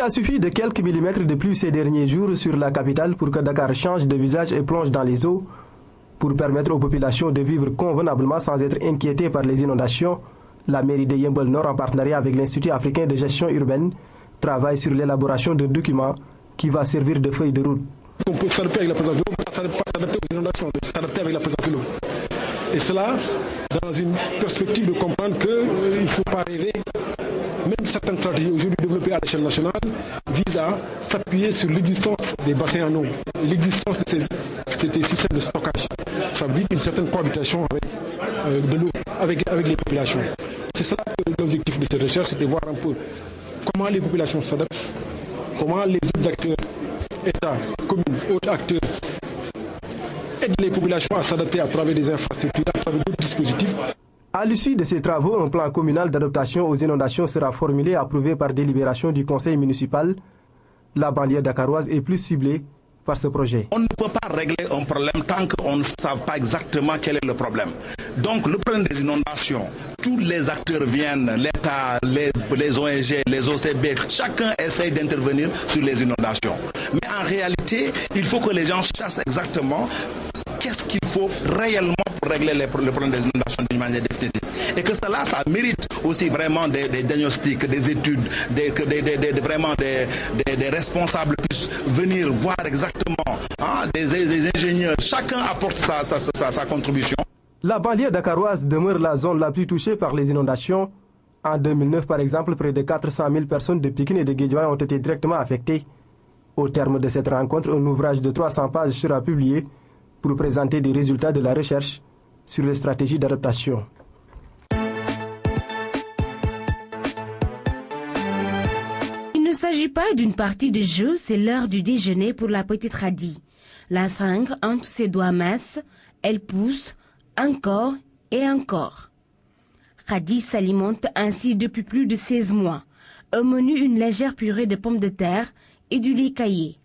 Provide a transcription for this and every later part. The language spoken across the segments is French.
a suffi de quelques millimètres de pluie ces derniers jours sur la capitale pour que Dakar change de visage et plonge dans les eaux. Pour permettre aux populations de vivre convenablement sans être inquiétées par les inondations, la mairie de Yeumbeul Nord, en partenariat avec l'Institut africain de gestion urbaine, travaille sur l'élaboration d'un document qui va servir de feuille de route. On peut s'adapter avec la présence de l'eau, pas s'adapter aux inondations, mais s'adapter avec la présence de l'eau. Et cela dans une perspective de comprendre qu'il ne faut pas rêver. Même certaines stratégies aujourd'hui développées à l'échelle nationale visent à s'appuyer sur l'existence des bassins en eau, l'existence de ces systèmes de stockage. Ça veut dire une certaine cohabitation avec de l'eau, avec les populations. C'est ça l'objectif de cette recherche, c'est de voir un peu comment les populations s'adaptent, comment les autres acteurs, États, communes, autres acteurs, aident les populations à s'adapter à travers des infrastructures, à travers d'autres dispositifs. À l'issue de ces travaux, un plan communal d'adaptation aux inondations sera formulé et approuvé par délibération du conseil municipal. La banlieue dakaroise est plus ciblée par ce projet. On ne peut pas régler un problème tant qu'on ne sait pas exactement quel est le problème. Donc le problème des inondations, tous les acteurs viennent, l'État, les ONG, les OCB, chacun essaye d'intervenir sur les inondations. Mais en réalité, il faut que les gens sachent exactement qu'est-ce qu'il faut réellement pour régler le problème des inondations d'une manière définitive. Et que cela, ça mérite aussi vraiment des diagnostics, des études, vraiment des responsables puissent venir voir exactement, des ingénieurs. Chacun apporte sa contribution. La banlieue dakaroise demeure la zone la plus touchée par les inondations. En 2009, par exemple, près de 400 000 personnes de Pikine et de Guédiawaye ont été directement affectées. Au terme de cette rencontre, un ouvrage de 300 pages sera publié pour présenter des résultats de la recherche sur les stratégies d'adaptation. Il ne s'agit pas d'une partie de jeu, c'est l'heure du déjeuner pour la petite Khady. La seringue entre ses doigts minces, elle pousse encore et encore. Khady s'alimente ainsi depuis plus de 16 mois. Au menu, une légère purée de pommes de terre et du lait caillé.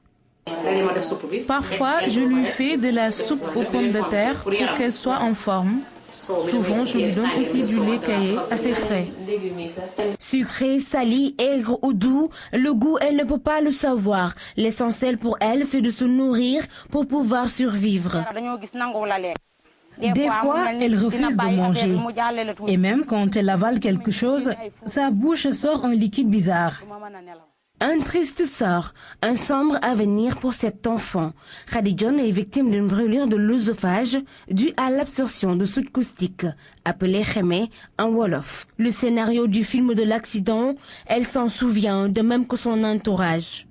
Parfois, je lui fais de la soupe aux pommes de terre pour qu'elle soit en forme. Souvent, je lui donne aussi du lait caillé assez frais. Sucré, salé, aigre ou doux, le goût, elle ne peut pas le savoir. L'essentiel pour elle, c'est de se nourrir pour pouvoir survivre. Des fois, elle refuse de manger. Et même quand elle avale quelque chose, sa bouche sort un liquide bizarre. Un triste sort, un sombre avenir pour cet enfant. Khady Dione est victime d'une brûlure de l'œsophage due à l'absorption de soude caustique, appelée xémé en wolof. Le scénario du film de l'accident, elle s'en souvient, de même que son entourage.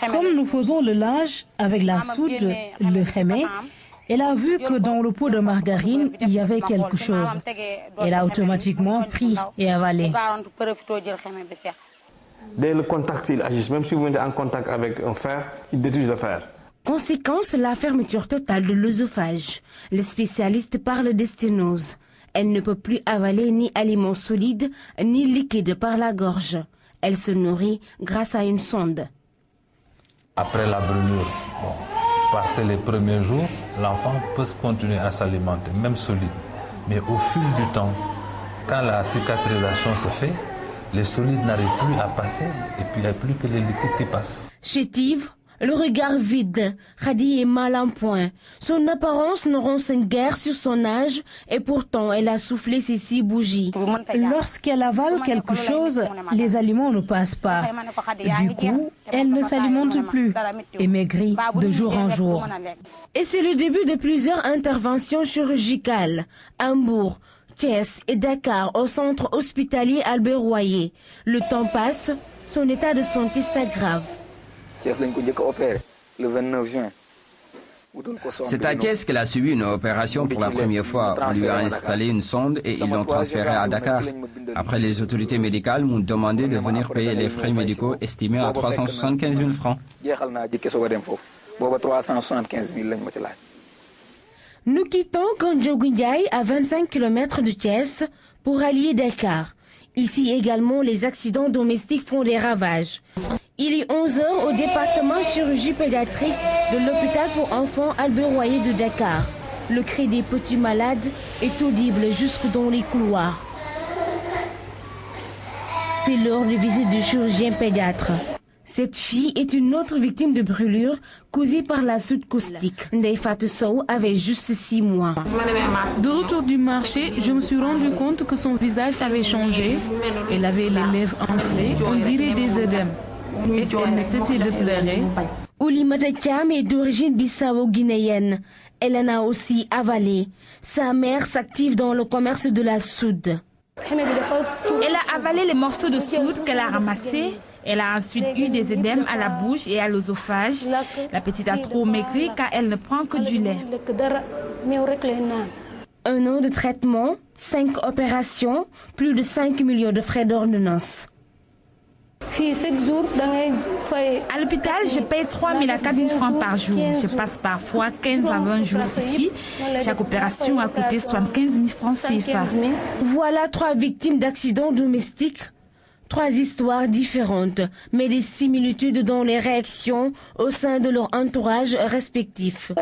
Comme nous faisons le linge avec la soude, le xémé, elle a vu que dans le pot de margarine, il y avait quelque chose. Elle a automatiquement pris et avalé. Dès le contact, ils agissent. Même si vous mettez en contact avec un fer, ils détruisent le fer. Conséquence, la fermeture totale de l'œsophage. Les spécialistes parlent de sténose. Elle ne peut plus avaler ni aliments solides, ni liquides par la gorge. Elle se nourrit grâce à une sonde. Après la brûlure, passer les premiers jours, l'enfant peut continuer à s'alimenter, même solide. Mais au fil du temps, quand la cicatrisation se fait, les solides n'arrivent plus à passer et puis il n'y a plus que les liquides qui passent. Chétive, le regard vide, Khady est mal en point. Son apparence ne renseigne guère sur son âge et pourtant elle a soufflé ses 6 bougies. Lorsqu'elle avale quelque chose, les aliments ne passent pas. Du coup, elle ne s'alimente plus et maigrit de jour en jour. Et c'est le début de plusieurs interventions chirurgicales. Hambourg, Thiès et Dakar au centre hospitalier Albert Royer. Le temps passe, son état de santé s'aggrave. C'est à Thiès qu'elle a subi une opération pour la première fois. On lui a installé une sonde et ils l'ont transférée à Dakar. Après, les autorités médicales m'ont demandé de venir payer les frais médicaux estimés à 375 000 francs. Nous quittons Kandjogu Ndiaye à 25 km de Thiès pour allier Dakar. Ici également, les accidents domestiques font des ravages. Il est 11 h au département chirurgie pédiatrique de l'hôpital pour enfants Albert Royer de Dakar. Le cri des petits malades est audible jusque dans les couloirs. C'est l'heure de visite du chirurgien pédiatre. Cette fille est une autre victime de brûlure causée par la soude caustique. Ndeye Fatou Sow avait juste 6 mois. De retour du marché, je me suis rendu compte que son visage avait changé. Elle avait les lèvres enflées, on dirait des œdèmes. Et elle ne cessait de pleurer. Oulimata Thiam est d'origine bissau-guinéenne. Elle en a aussi avalé. Sa mère s'active dans le commerce de la soude. Elle a avalé les morceaux de soude qu'elle a ramassés. Elle a ensuite eu des œdèmes à la bouche et à l'œsophage. La petite a trop maigri car elle ne prend que du lait. 1 an de traitement, 5 opérations, plus de 5 millions de frais d'ordonnance. À l'hôpital, je paye 3 000 à 4 000 francs par jour. Je passe parfois 15 à 20 jours ici. Chaque opération a coûté 75 000 francs CFA. Voilà 3 victimes d'accidents domestiques. 3 histoires différentes, mais des similitudes dans les réactions au sein de leur entourage respectif.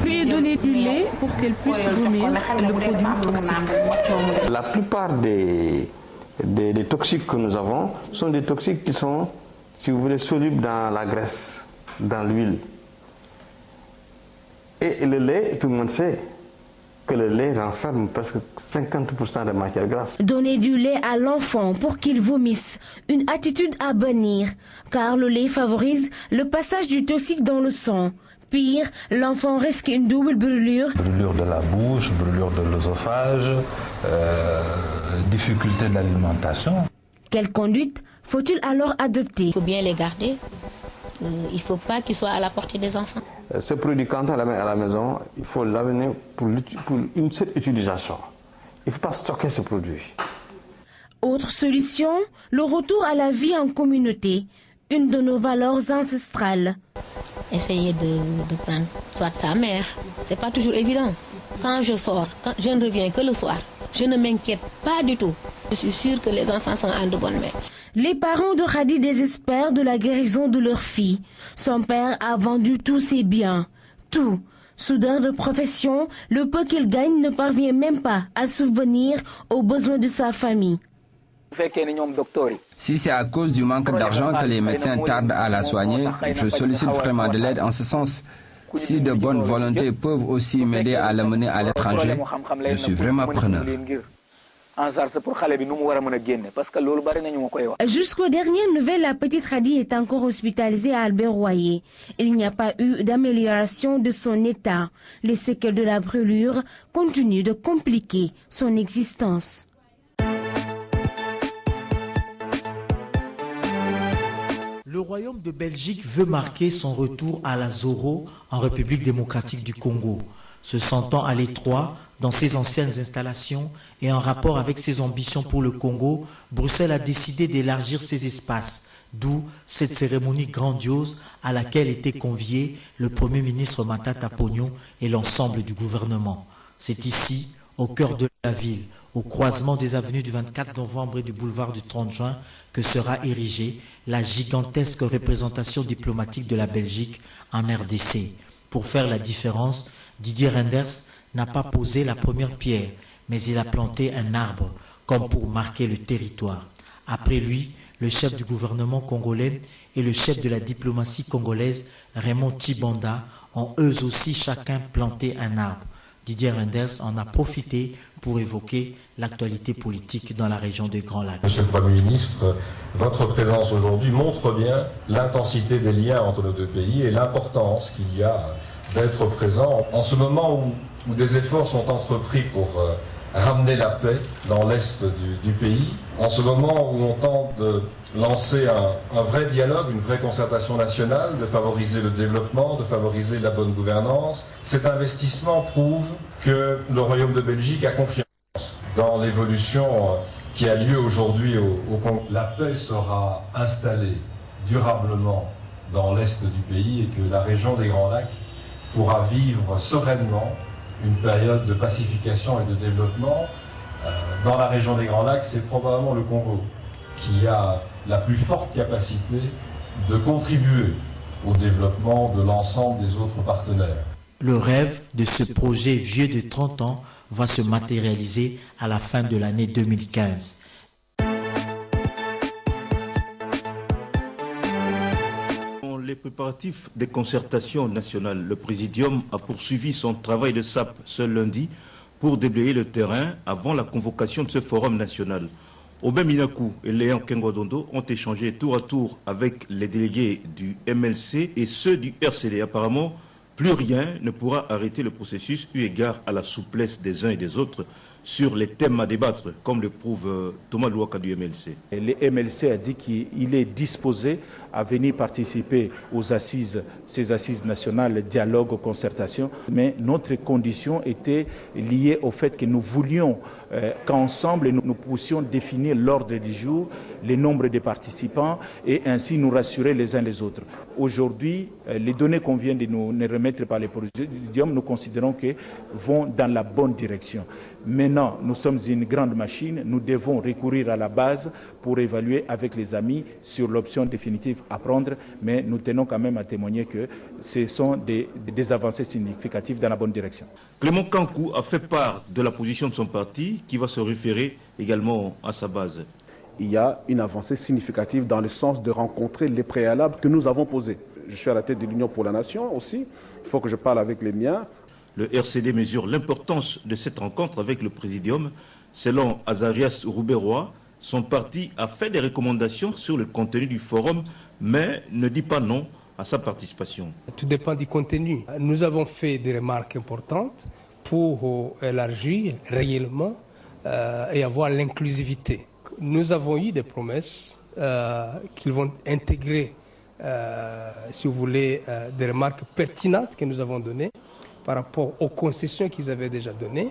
Lui ai donné du lait pour qu'elle puisse vomir le produit toxique. La plupart des toxiques que nous avons sont des toxiques qui sont, si vous voulez, solubles dans la graisse, dans l'huile. Et le lait, tout le monde sait que le lait renferme presque 50% de matière grasse. Donner du lait à l'enfant pour qu'il vomisse, une attitude à bannir, car le lait favorise le passage du toxique dans le sang. Pire, l'enfant risque une double brûlure. Brûlure de la bouche, brûlure de l'œsophage, difficulté d'alimentation. Quelle conduite faut-il alors adopter? Il faut bien les garder. Il ne faut pas qu'ils soient à la portée des enfants. Ce produit, quand on l'amène à la maison, il faut l'amener pour une seule utilisation. Il ne faut pas stocker ce produit. Autre solution, le retour à la vie en communauté, une de nos valeurs ancestrales. Essayer de prendre soit sa mère, c'est pas toujours évident. Quand je sors, je ne reviens que le soir. Je ne m'inquiète pas du tout. Je suis sûre que les enfants sont en de bonnes mains. Les parents de Khady désespèrent de la guérison de leur fille. Son père a vendu tous ses biens. Tout. Soudeur de profession, le peu qu'il gagne ne parvient même pas à subvenir aux besoins de sa famille. Si c'est à cause du manque d'argent que les médecins tardent à la soigner, je sollicite vraiment de l'aide en ce sens. Si de bonnes volontés peuvent aussi m'aider à l'amener à l'étranger, je suis vraiment preneur. Jusqu'aux dernières nouvelles, la petite Khady est encore hospitalisée à Albert Royer. Il n'y a pas eu d'amélioration de son état. Les séquelles de la brûlure continuent de compliquer son existence. Le Royaume de Belgique veut marquer son retour à la Zoro en République démocratique du Congo. Se sentant à l'étroit dans ses anciennes installations et en rapport avec ses ambitions pour le Congo, Bruxelles a décidé d'élargir ses espaces, d'où cette cérémonie grandiose à laquelle était convié le Premier ministre Matata Ponyo et l'ensemble du gouvernement. C'est ici, au cœur de la ville, au croisement des avenues du 24 novembre et du boulevard du 30 juin, que sera érigée la gigantesque représentation diplomatique de la Belgique en RDC. Pour faire la différence, Didier Reynders n'a pas posé la première pierre, mais il a planté un arbre, comme pour marquer le territoire. Après lui, le chef du gouvernement congolais et le chef de la diplomatie congolaise, Raymond Tshibanda, ont eux aussi chacun planté un arbre. Didier Reynders en a profité pour évoquer l'actualité politique dans la région des Grands Lacs. Monsieur le Premier ministre, votre présence aujourd'hui montre bien l'intensité des liens entre nos deux pays et l'importance qu'il y a d'être présent en ce moment où des efforts sont entrepris pour ramener la paix dans l'est du pays, en ce moment où on tente de lancer un vrai dialogue, une vraie concertation nationale, de favoriser le développement, de favoriser la bonne gouvernance. Cet investissement prouve que le Royaume de Belgique a confiance dans l'évolution qui a lieu aujourd'hui au Congo. La paix sera installée durablement dans l'est du pays et que la région des Grands Lacs pourra vivre sereinement une période de pacification et de développement dans la région des Grands Lacs, c'est probablement le Congo qui a la plus forte capacité de contribuer au développement de l'ensemble des autres partenaires. Le rêve de ce projet vieux de 30 ans va se matérialiser à la fin de l'année 2015. Dans les préparatifs des concertations nationales, le Présidium a poursuivi son travail de sape ce lundi pour déblayer le terrain avant la convocation de ce forum national. Aubin Minakou et Léon Kengodondo ont échangé tour à tour avec les délégués du MLC et ceux du RCD. Apparemment, plus rien ne pourra arrêter le processus eu égard à la souplesse des uns et des autres sur les thèmes à débattre, comme le prouve Thomas Louaka du MLC. Le MLC a dit qu'il est disposé à venir participer aux assises, ces assises nationales, dialogue, concertation, mais notre condition était liée au fait que nous voulions qu'ensemble nous puissions définir l'ordre du jour, le nombre de participants et ainsi nous rassurer les uns les autres. Aujourd'hui, les données qu'on vient de nous remettre par les Présidium, nous considérons que vont dans la bonne direction. Maintenant, nous sommes une grande machine, nous devons recourir à la base pour évaluer avec les amis sur l'option définitive à prendre, mais nous tenons quand même à témoigner que ce sont des avancées significatives dans la bonne direction. Clément Kankou a fait part de la position de son parti qui va se référer également à sa base. Il y a une avancée significative dans le sens de rencontrer les préalables que nous avons posés. Je suis à la tête de l'Union pour la Nation aussi, il faut que je parle avec les miens. Le RCD mesure l'importance de cette rencontre avec le Présidium. Selon Azarias Rouberois, son parti a fait des recommandations sur le contenu du forum, mais ne dit pas non à sa participation. Tout dépend du contenu. Nous avons fait des remarques importantes pour élargir réellement et avoir l'inclusivité. Nous avons eu des promesses qu'ils vont intégrer, si vous voulez, des remarques pertinentes que nous avons données par rapport aux concessions qu'ils avaient déjà données,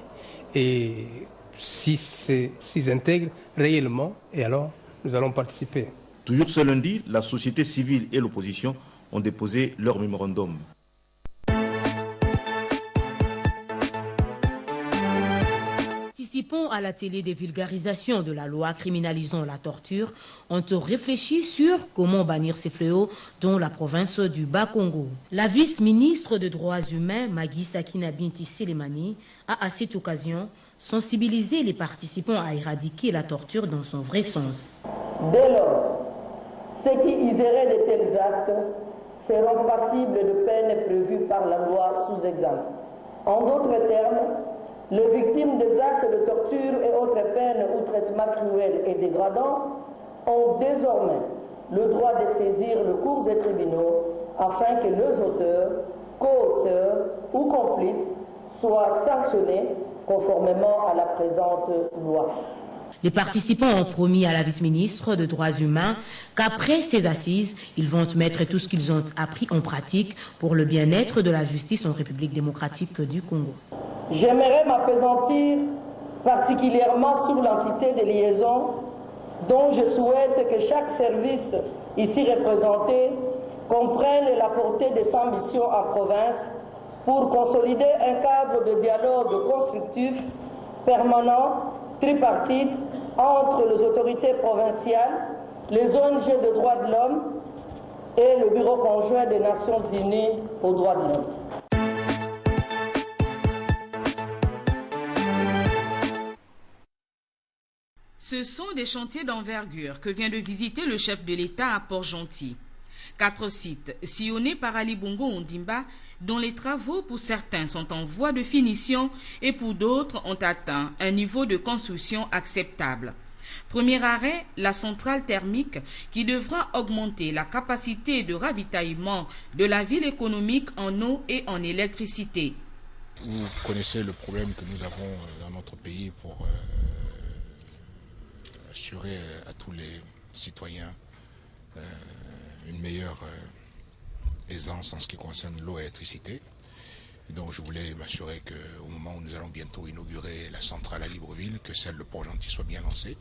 et s'ils intègrent réellement, et alors nous allons participer. Toujours ce lundi, la société civile et l'opposition ont déposé leur mémorandum. Participants à la télé des vulgarisations de la loi criminalisant la torture ont réfléchi sur comment bannir ces fléaux dans la province du Bas-Congo. La vice-ministre des Droits humains, Magui Sakina Binti Selemani, a à cette occasion sensibilisé les participants à éradiquer la torture dans son vrai sens. Dès lors, ceux qui useraient de tels actes seront passibles de peines prévues par la loi sous examen. En d'autres termes, les victimes des actes de torture et autres peines ou traitements cruels et dégradants ont désormais le droit de saisir les cours et tribunaux afin que les auteurs, co-auteurs ou complices soient sanctionnés conformément à la présente loi. Les participants ont promis à la vice-ministre des Droits humains qu'après ces assises, ils vont mettre tout ce qu'ils ont appris en pratique pour le bien-être de la justice en République démocratique du Congo. J'aimerais m'appesantir particulièrement sur l'entité de liaison dont je souhaite que chaque service ici représenté comprenne la portée de sa mission en province pour consolider un cadre de dialogue constructif, permanent, tripartite entre les autorités provinciales, les ONG de droits de l'homme et le Bureau conjoint des Nations Unies aux droits de l'homme. Ce sont des chantiers d'envergure que vient de visiter le chef de l'État à Port-Gentil. 4 sites sillonnés par Ali Bongo Ondimba, dont les travaux pour certains sont en voie de finition et pour d'autres ont atteint un niveau de construction acceptable. Premier arrêt, la centrale thermique qui devra augmenter la capacité de ravitaillement de la ville économique en eau et en électricité. Vous connaissez le problème que nous avons dans notre pays pour assurer à tous les citoyens une meilleure aisance en ce qui concerne l'eau et l'électricité. Donc je voulais m'assurer qu'au moment où nous allons bientôt inaugurer la centrale à Libreville, que celle de Port-Gentil soit bien lancée.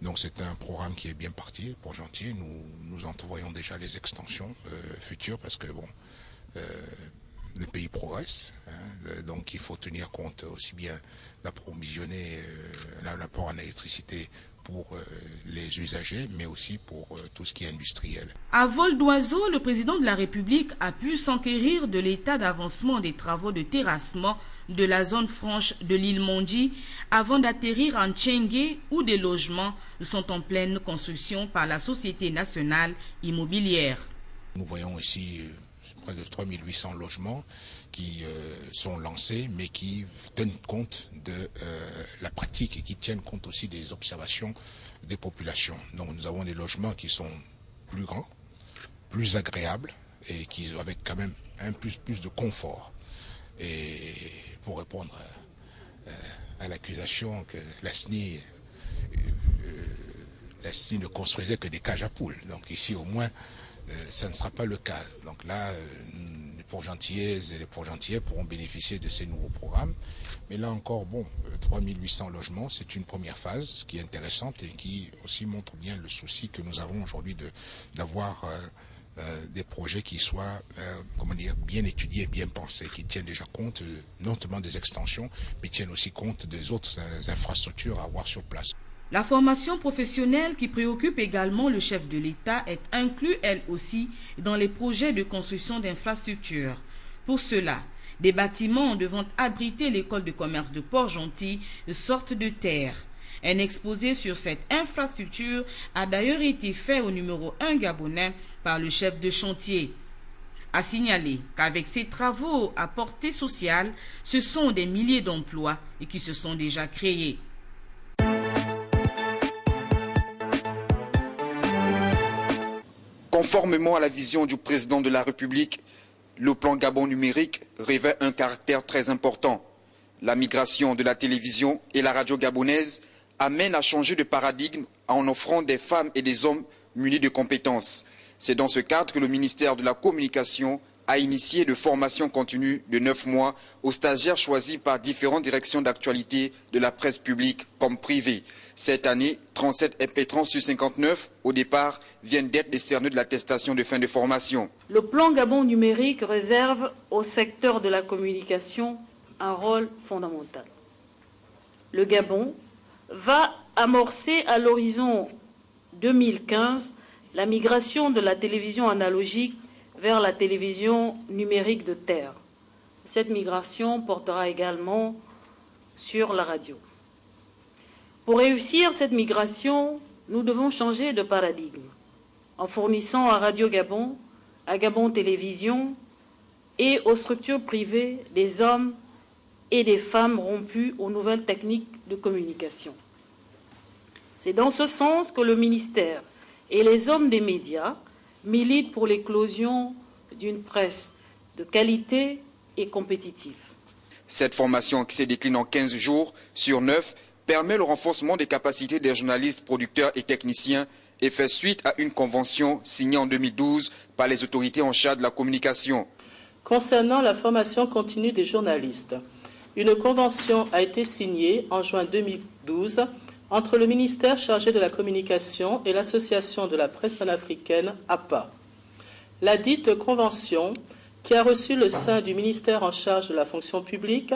Donc c'est un programme qui est bien parti, Port-Gentil. Nous entrevoyons déjà les extensions futures parce que bon, le pays progresse. Donc il faut tenir compte aussi bien d'approvisionner l'apport en électricité pour les usagers, mais aussi pour tout ce qui est industriel. À vol d'oiseau, le président de la République a pu s'enquérir de l'état d'avancement des travaux de terrassement de la zone franche de l'île Mondi avant d'atterrir en Tchengué où des logements sont en pleine construction par la Société nationale immobilière. Nous voyons ici près de 3800 logements qui sont lancés, mais qui tiennent compte de la pratique et qui tiennent compte aussi des observations des populations. Donc nous avons des logements qui sont plus grands, plus agréables et qui avec quand même plus de confort. Et pour répondre à l'accusation que la SNI ne construisait que des cages à poules. Donc ici au moins ça ne sera pas le cas. Donc là, les Port-Gentillaises et les Port-Gentillais pourront bénéficier de ces nouveaux programmes. Mais là encore, bon, 3800 logements, c'est une première phase qui est intéressante et qui aussi montre bien le souci que nous avons aujourd'hui d'avoir des projets qui soient bien étudiés et bien pensés, qui tiennent déjà compte non seulement des extensions, mais tiennent aussi compte des autres infrastructures à avoir sur place. La formation professionnelle qui préoccupe également le chef de l'État est inclue elle aussi dans les projets de construction d'infrastructures. Pour cela, des bâtiments devant abriter l'école de commerce de Port-Gentil sortent de terre. Un exposé sur cette infrastructure a d'ailleurs été fait au numéro 1 gabonais par le chef de chantier. À signaler qu'avec ces travaux à portée sociale, ce sont des milliers d'emplois et qui se sont déjà créés. Conformément à la vision du président de la République, le plan Gabon numérique revêt un caractère très important. La migration de la télévision et la radio gabonaise amène à changer de paradigme en offrant des femmes et des hommes munis de compétences. C'est dans ce cadre que le ministère de la Communication a initié de formations continues de 9 mois aux stagiaires choisis par différentes directions d'actualité de la presse publique comme privée. Cette année, 37 impétrants sur 59 au départ viennent d'être décernés de l'attestation de fin de formation. Le plan Gabon numérique réserve au secteur de la communication un rôle fondamental. Le Gabon va amorcer à l'horizon 2015 la migration de la télévision analogique vers la télévision numérique de terre. Cette migration portera également sur la radio. Pour réussir cette migration, nous devons changer de paradigme en fournissant à Radio Gabon, à Gabon Télévision et aux structures privées des hommes et des femmes rompus aux nouvelles techniques de communication. C'est dans ce sens que le ministère et les hommes des médias militent pour l'éclosion d'une presse de qualité et compétitive. Cette formation, qui se décline en 15 jours sur 9, permet le renforcement des capacités des journalistes, producteurs et techniciens et fait suite à une convention signée en 2012 par les autorités en charge de la communication. Concernant la formation continue des journalistes, une convention a été signée en juin 2012 entre le ministère chargé de la communication et l'association de la presse panafricaine APA. La dite convention, qui a reçu le sein du ministère en charge de la fonction publique,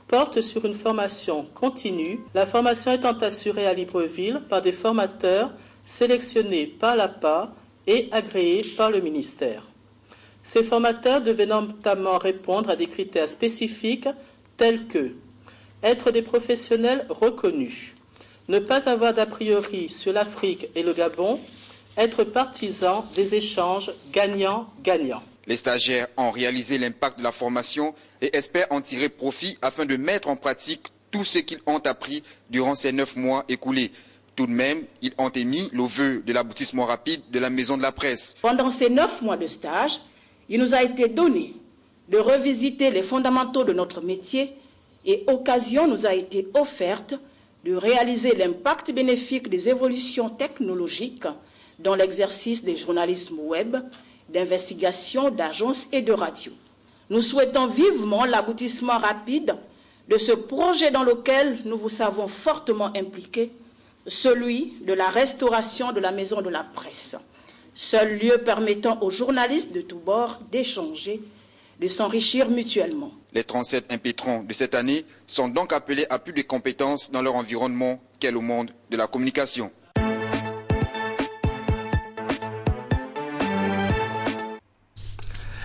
porte sur une formation continue, la formation étant assurée à Libreville par des formateurs sélectionnés par l'APA et agréés par le ministère. Ces formateurs devaient notamment répondre à des critères spécifiques tels que être des professionnels reconnus, ne pas avoir d'a priori sur l'Afrique et le Gabon, être partisans des échanges gagnant-gagnant. Les stagiaires ont réalisé l'impact de la formation et espèrent en tirer profit afin de mettre en pratique tout ce qu'ils ont appris durant ces 9 mois écoulés. Tout de même, ils ont émis le vœu de l'aboutissement rapide de la maison de la presse. Pendant ces 9 mois de stage, il nous a été donné de revisiter les fondamentaux de notre métier et occasion nous a été offerte de réaliser l'impact bénéfique des évolutions technologiques dans l'exercice des journalismes web, d'investigation, d'agences et de radio. Nous souhaitons vivement l'aboutissement rapide de ce projet dans lequel nous vous savons fortement impliqués, celui de la restauration de la maison de la presse, seul lieu permettant aux journalistes de tous bords d'échanger, de s'enrichir mutuellement. Les 37 impétrants de cette année sont donc appelés à plus de compétences dans leur environnement qu'est le monde de la communication.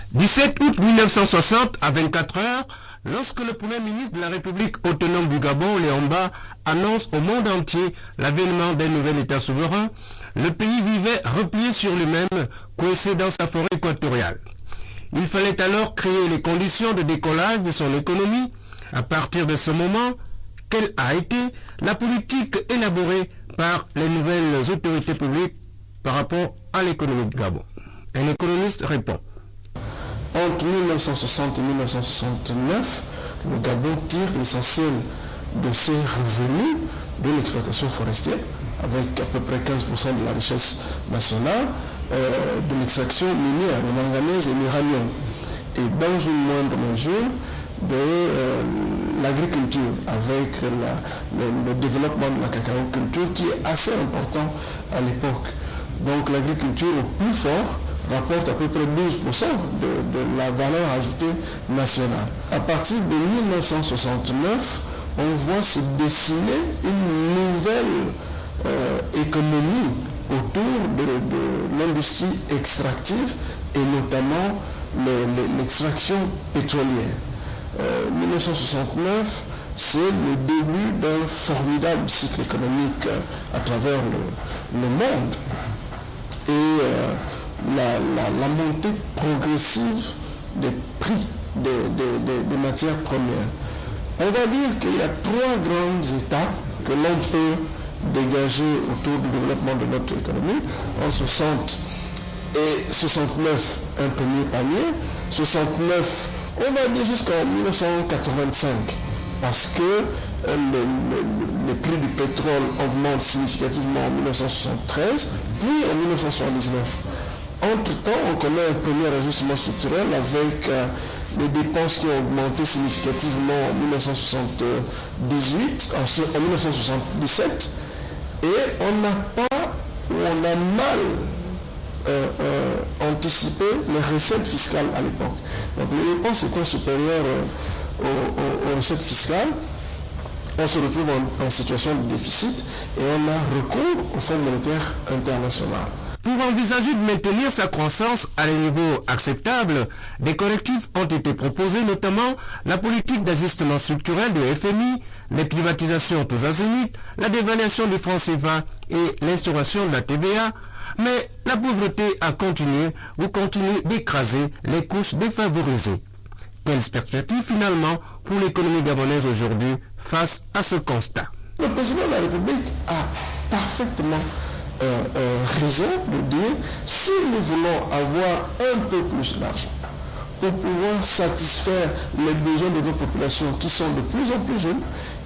« 17 août 1960 à 24 heures, lorsque le Premier ministre de la République autonome du Gabon, Léomba, annonce au monde entier l'avènement d'un nouvel État souverain, le pays vivait replié sur lui-même, coincé dans sa forêt équatoriale. Il fallait alors créer les conditions de décollage de son économie. À partir de ce moment, quelle a été la politique élaborée par les nouvelles autorités publiques par rapport à l'économie du Gabon? Un économiste répond. Entre 1960 et 1969, le Gabon tire l'essentiel de ses revenus de l'exploitation forestière, avec à peu près 15% de la richesse nationale, de l'extraction minière, le manganèse et l'uranium, et dans une moindre mesure de l'agriculture, avec le développement de la cacaoculture qui est assez important à l'époque. Donc l'agriculture au plus fort rapporte à peu près 12% de la valeur ajoutée nationale. À partir de 1969, on voit se dessiner une nouvelle économie autour de l'industrie extractive et notamment l'extraction pétrolière. 1969, c'est le début d'un formidable cycle économique à travers le monde. Et la montée progressive des prix des matières premières. On va dire qu'il y a 3 grandes étapes que l'on peut dégager autour du développement de notre économie. En 60 et 69, un premier palier. 69, on va dire jusqu'en 1985, parce que les prix du pétrole augmentent significativement en 1973, puis en 1979. Entre-temps, on connaît un premier ajustement structurel avec les dépenses qui ont augmenté significativement en 1978, en 1977, et on n'a pas, ou on a mal anticipé les recettes fiscales à l'époque. Donc les dépenses étant supérieures aux recettes fiscales, on se retrouve en situation de déficit et on a recours au Fonds monétaire international. Pour envisager de maintenir sa croissance à un niveau acceptable, des correctifs ont été proposés, notamment la politique d'ajustement structurel de FMI, les privatisations tous azimuts, la dévaluation du franc CFA et l'instauration de la TVA. Mais la pauvreté a continué ou continue d'écraser les couches défavorisées. Quelles perspectives finalement pour l'économie gabonaise aujourd'hui face à ce constat? Le président de la République a parfaitement raison de dire si nous voulons avoir un peu plus d'argent pour pouvoir satisfaire les besoins de nos populations qui sont de plus en plus jeunes,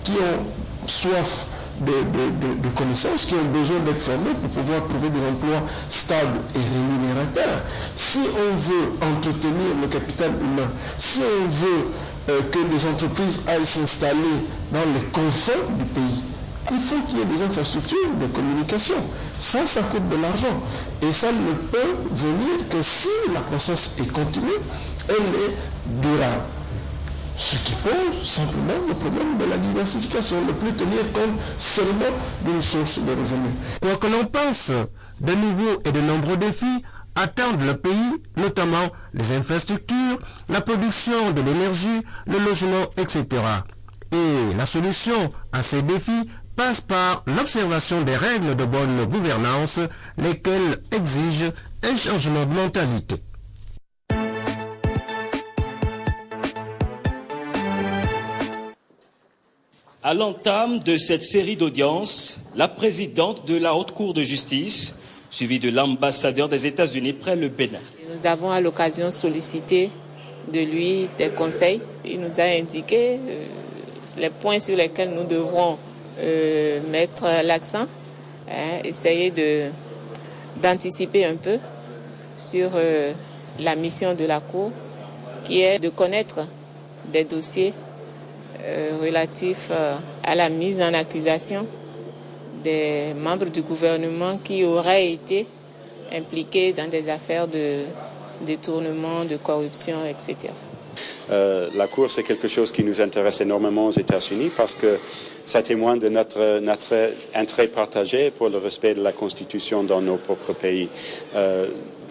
qui ont soif de connaissances, qui ont besoin d'être formés pour pouvoir trouver des emplois stables et rémunérateurs. Si on veut entretenir le capital humain, si on veut que les entreprises aillent s'installer dans les confins du pays, il faut qu'il y ait des infrastructures de communication. Ça coûte de l'argent. Et ça ne peut venir que si la croissance est continue, elle est durable. Ce qui pose simplement le problème de la diversification, ne plus tenir compte seulement d'une source de revenus. Quoi que l'on pense, de nouveaux et de nombreux défis attendent le pays, notamment les infrastructures, la production de l'énergie, le logement, etc. Et la solution à ces défis passe par l'observation des règles de bonne gouvernance, lesquelles exigent un changement de mentalité. À l'entame de cette série d'audiences, la présidente de la Haute Cour de justice, suivie de l'ambassadeur des États-Unis près le Bénin. Nous avons à l'occasion sollicité de lui des conseils. Il nous a indiqué les points sur lesquels nous devrons mettre l'accent, essayer d'anticiper un peu sur la mission de la Cour, qui est de connaître des dossiers relatifs à la mise en accusation des membres du gouvernement qui auraient été impliqués dans des affaires de détournement, de corruption, etc. La Cour, c'est quelque chose qui nous intéresse énormément aux États-Unis parce que ça témoigne de notre intérêt partagé pour le respect de la Constitution dans nos propres pays.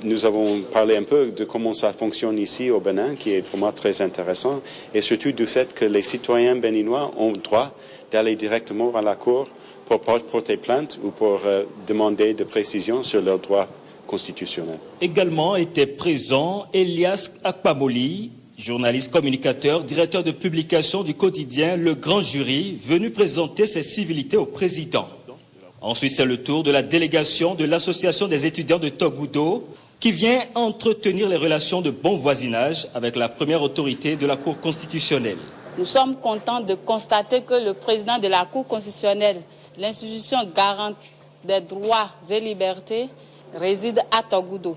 Nous avons parlé un peu de comment ça fonctionne ici au Bénin, qui est vraiment très intéressant, et surtout du fait que les citoyens béninois ont le droit d'aller directement à la Cour pour porter plainte ou pour demander des précisions sur leurs droits constitutionnels. Également était présent Elias Akpamoli, journaliste communicateur, directeur de publication du quotidien Le Grand Jury, venu présenter ses civilités au président. Ensuite, c'est le tour de la délégation de l'Association des étudiants de Togoudo, qui vient entretenir les relations de bon voisinage avec la première autorité de la Cour constitutionnelle. Nous sommes contents de constater que le président de la Cour constitutionnelle, l'institution garante des droits et libertés, réside à Togoudo.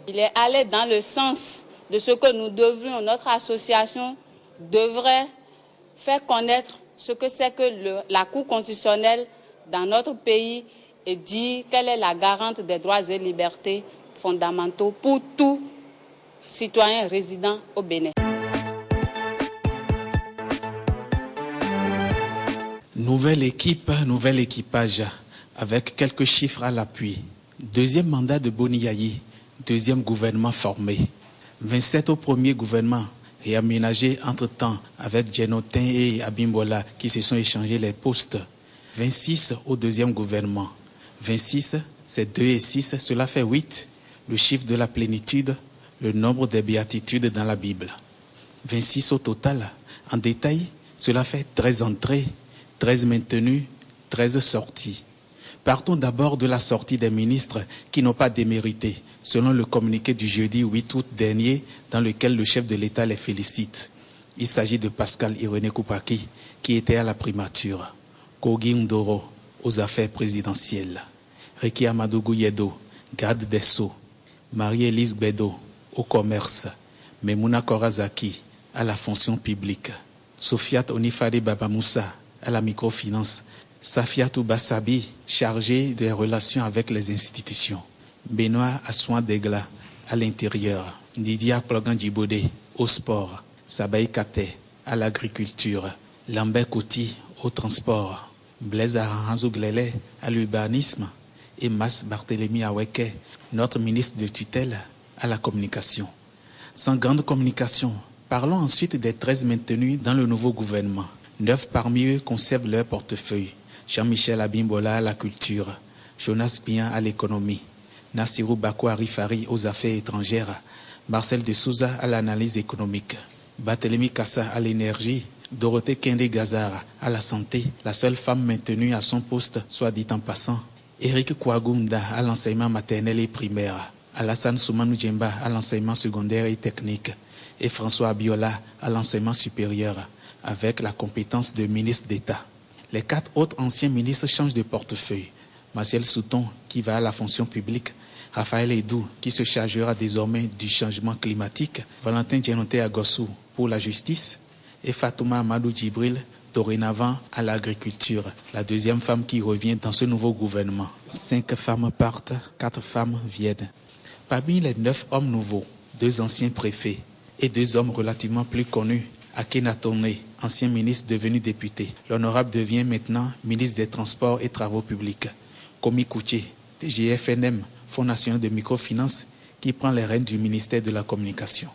Il est allé dans le sens de ce que nous devrions, notre association devrait faire connaître ce que c'est que la Cour constitutionnelle dans notre pays et dire qu'elle est la garante des droits et libertés fondamentaux pour tout citoyen résident au Bénin. Nouvelle équipe, nouvel équipage, avec quelques chiffres à l'appui. Deuxième mandat de Boni Yayi, deuxième gouvernement formé. 27 au premier gouvernement, réaménagé entre-temps avec Djenotin et Abimbola qui se sont échangés les postes. 26 au deuxième gouvernement. 26, c'est 2 et 6, cela fait 8. Le chiffre de la plénitude, le nombre des béatitudes dans la Bible. 26 au total. En détail, cela fait 13 entrées, 13 maintenues, 13 sorties. Partons d'abord de la sortie des ministres qui n'ont pas démérité, selon le communiqué du jeudi 8 août dernier, dans lequel le chef de l'État les félicite. Il s'agit de Pascal Irénée Koupaki, qui était à la primature. Kogi Ndoro, aux affaires présidentielles. Reki Amadou Gouyedo, garde des Sceaux. Marie-Élise Bédo, au commerce. Memouna Korazaki, à la fonction publique. Sofiat Onifade Babamoussa, à la microfinance. Safiatou Bassabi, chargé des relations avec les institutions. Benoît Assouan Degla, à l'intérieur. Didier Plogan Djibodé, au sport. Sabaï Kate, à l'agriculture. Lambert Kouti, au transport. Blaise Aranzou Glele, à l'urbanisme. Et Mas Barthélémy Aweke, notre ministre de tutelle, à la communication. Sans grande communication, parlons ensuite des 13 maintenus dans le nouveau gouvernement. 9 parmi eux conservent leur portefeuille. Jean-Michel Abimbola à la culture, Jonas Bien à l'économie, Nassirou Bakou Arifari aux affaires étrangères, Marcel de Souza à l'analyse économique, Barthélémy Kassa à l'énergie, Dorothée Kende Gazara à la santé, la seule femme maintenue à son poste, soit dit en passant, Eric Kouagounda à l'enseignement maternel et primaire, Alassane Soumanou Djemba à l'enseignement secondaire et technique, et François Abiola à l'enseignement supérieur, avec la compétence de ministre d'État. Les 4 autres anciens ministres changent de portefeuille. Martial Souton, qui va à la fonction publique, Raphaël Edou, qui se chargera désormais du changement climatique, Valentin Djenoté Agossou pour la justice, et Fatouma Amadou Djibril, dorénavant à l'agriculture, la deuxième femme qui revient dans ce nouveau gouvernement. 5 femmes partent, 4 femmes viennent. Parmi les 9 hommes nouveaux, 2 anciens préfets et 2 hommes relativement plus connus, Akenatone, ancien ministre devenu député. L'honorable devient maintenant ministre des Transports et Travaux publics. Komi Kouché, DGFNM, Fonds national de microfinance, qui prend les rênes du ministère de la Communication.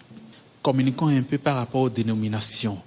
Communiquons un peu par rapport aux dénominations.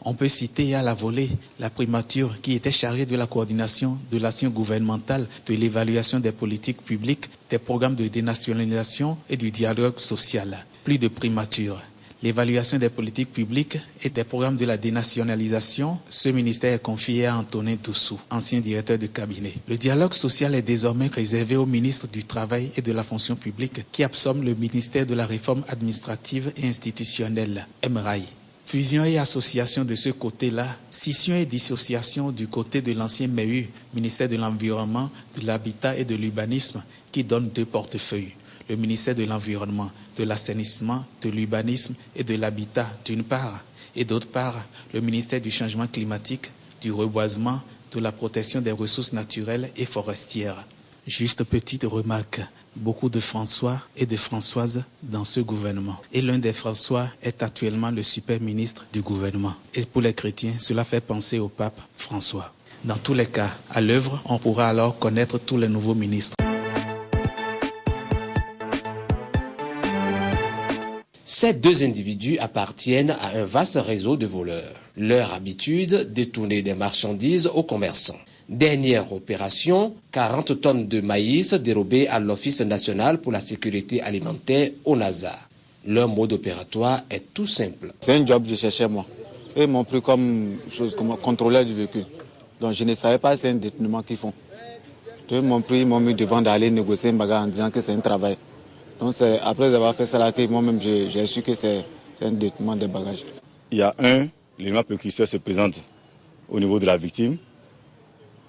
On peut citer à la volée la primature qui était chargée de la coordination de l'action gouvernementale, de l'évaluation des politiques publiques, des programmes de dénationalisation et du dialogue social. Plus de primature. L'évaluation des politiques publiques et des programmes de la dénationalisation, ce ministère est confié à Antonin Doussou, ancien directeur de cabinet. Le dialogue social est désormais réservé au ministre du Travail et de la fonction publique qui absorbe le ministère de la Réforme administrative et institutionnelle, MRAI. Fusion et association de ce côté-là, scission et dissociation du côté de l'ancien MEU, ministère de l'Environnement, de l'Habitat et de l'Urbanisme, qui donne 2 portefeuilles. Le ministère de l'Environnement, de l'Assainissement, de l'Urbanisme et de l'Habitat d'une part, et d'autre part, le ministère du Changement climatique, du Reboisement, de la Protection des ressources naturelles et forestières. Juste petite remarque, beaucoup de François et de Françoises dans ce gouvernement. Et l'un des François est actuellement le super ministre du gouvernement. Et pour les chrétiens, cela fait penser au pape François. Dans tous les cas, à l'œuvre, on pourra alors connaître tous les nouveaux ministres. Ces deux individus appartiennent à un vaste réseau de voleurs. Leur habitude, détourner des marchandises aux commerçants. Dernière opération, 40 tonnes de maïs dérobées à l'Office national pour la sécurité alimentaire au NASA. Leur mode opératoire est tout simple. C'est un job que je cherchais moi. Ils m'ont pris comme chose comme contrôleur du véhicule. Donc je ne savais pas que c'est un détournement qu'ils font. Ils m'ont pris, ils m'ont mis devant d'aller négocier une bagarre en disant que c'est un travail. Donc c'est après avoir fait ça, moi-même j'ai su que c'est un détournement des bagages. Il y a l'élément précurseur se présente au niveau de la victime.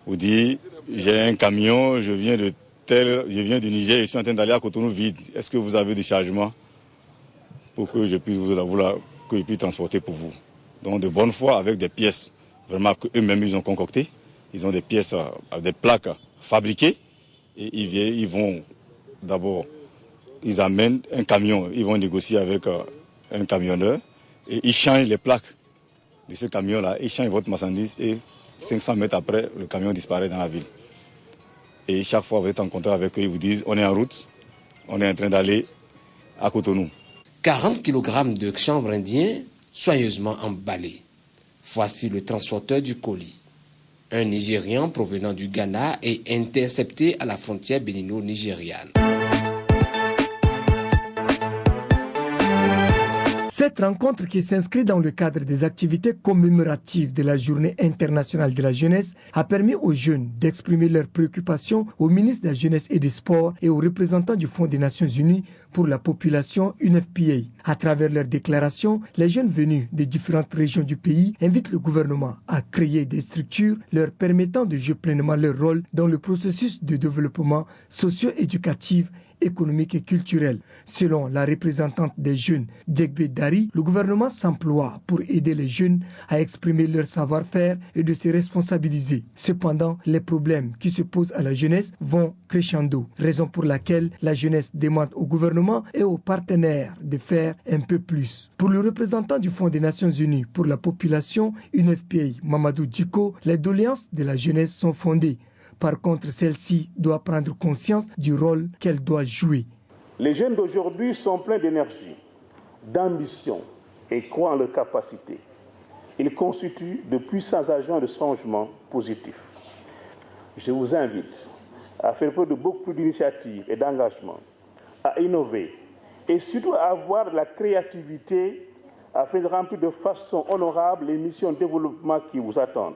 Vous dites, j'ai un camion, je viens du Niger, je suis en train d'aller à Cotonou vide. Est-ce que vous avez des chargements pour que je puisse que je puisse transporter pour vous? Donc de bonne foi avec des pièces vraiment qu'eux-mêmes ils ont concoctées. Ils ont des pièces, des plaques fabriquées et ils vont d'abord, ils amènent un camion, ils vont négocier avec un camionneur et ils changent les plaques de ce camion-là, ils changent votre marchandise et 500 mètres après, le camion disparaît dans la ville. Et chaque fois que vous êtes en contact avec eux, ils vous disent on est en route, on est en train d'aller à Cotonou. 40 kg de chanvre indien soigneusement emballés. Voici le transporteur du colis. Un Nigérian provenant du Ghana est intercepté à la frontière bénino-nigériane. Cette rencontre, qui s'inscrit dans le cadre des activités commémoratives de la Journée internationale de la jeunesse, a permis aux jeunes d'exprimer leurs préoccupations au ministre de la Jeunesse et des Sports et aux représentants du Fonds des Nations Unies pour la population UNFPA. À travers leurs déclarations, les jeunes venus des différentes régions du pays invitent le gouvernement à créer des structures leur permettant de jouer pleinement leur rôle dans le processus de développement socio-éducatif, économique et culturel. Selon la représentante des jeunes, Djegbe Dari, le gouvernement s'emploie pour aider les jeunes à exprimer leur savoir-faire et de se responsabiliser. Cependant, les problèmes qui se posent à la jeunesse vont crescendo, raison pour laquelle la jeunesse demande au gouvernement et aux partenaires de faire un peu plus. Pour le représentant du Fonds des Nations Unies pour la population UNFPA, Mamadou Djiko, les doléances de la jeunesse sont fondées. Par contre, celle-ci doit prendre conscience du rôle qu'elle doit jouer. Les jeunes d'aujourd'hui sont pleins d'énergie, d'ambition et croient en leurs capacités. Ils constituent de puissants agents de changement positif. Je vous invite à faire preuve de beaucoup plus d'initiatives et d'engagement, à innover et surtout à avoir de la créativité afin de remplir de façon honorable les missions de développement qui vous attendent.